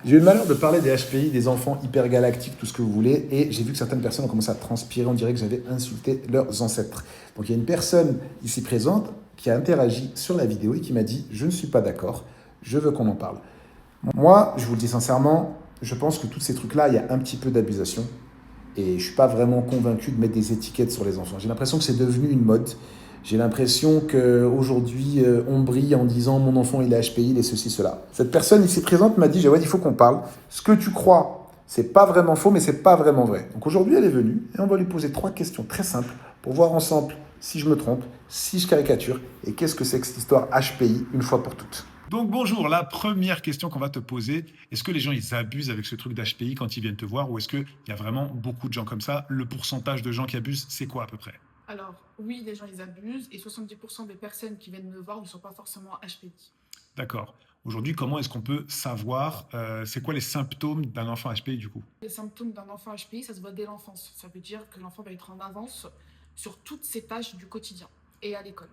J'ai eu le malheur de parler des HPI, des enfants hypergalactiques, tout ce que vous voulez, et j'ai vu que certaines personnes ont commencé à transpirer, on dirait que j'avais insulté leurs ancêtres. Donc il y a une personne ici présente qui a interagi sur la vidéo et qui m'a dit « Je ne suis pas d'accord, je veux qu'on en parle ». Moi, je vous le dis sincèrement, je pense que tous ces trucs-là, il y a un petit peu d'abusation. Et je ne suis pas vraiment convaincu de mettre des étiquettes sur les enfants. J'ai l'impression que c'est devenu une mode. J'ai l'impression qu'aujourd'hui, on brille en disant mon enfant il est HPI, il est ceci, cela. Cette personne ici présente m'a dit Jawad, il faut qu'on parle. Ce que tu crois, c'est pas vraiment faux, mais c'est pas vraiment vrai. Donc aujourd'hui, elle est venue et on va lui poser 3 questions très simples pour voir ensemble si je me trompe, si je caricature et qu'est-ce que c'est que cette histoire HPI une fois pour toutes. Donc bonjour, la première question qu'on va te poser, est-ce que les gens ils abusent avec ce truc d'HPI quand ils viennent te voir ou est-ce qu'il y a vraiment beaucoup de gens comme ça? Le pourcentage de gens qui abusent, c'est quoi à peu près? Alors, oui, les gens, ils abusent et 70% des personnes qui viennent me voir ne sont pas forcément HPI. D'accord. Aujourd'hui, comment est-ce qu'on peut savoir, c'est quoi les symptômes d'un enfant HPI du coup? Les symptômes d'un enfant HPI, ça se voit dès l'enfance. Ça veut dire que l'enfant va être en avance sur toutes ses tâches du quotidien et à l'école.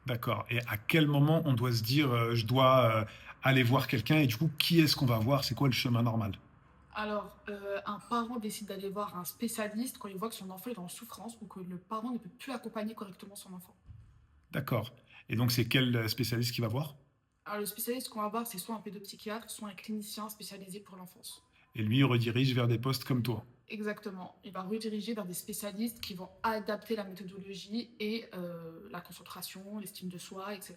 D'accord. Et à quel moment on doit se dire, je dois aller voir quelqu'un et du coup, qui est-ce qu'on va voir? C'est quoi le chemin normal? Alors, un parent décide d'aller voir un spécialiste quand il voit que son enfant est en souffrance ou que le parent ne peut plus accompagner correctement son enfant. D'accord. Et donc, c'est quel spécialiste qui va voir? Alors, le spécialiste qu'on va voir, c'est soit un pédopsychiatre, soit un clinicien spécialisé pour l'enfance. Et lui, il redirige vers des postes comme toi. Exactement. Il va rediriger vers des spécialistes qui vont adapter la méthodologie et la concentration, l'estime de soi, etc.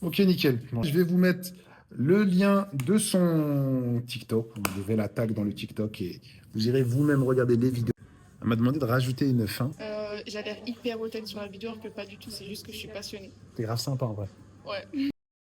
Ok, nickel. Je vais vous mettre le lien de son TikTok. Vous devez la tag dans le TikTok et vous irez vous-même regarder les vidéos. Elle m'a demandé de rajouter une fin. J'ai l'air hyper hautaine sur la vidéo alors que pas du tout, c'est juste que je suis passionnée. C'est grave sympa en vrai. Ouais.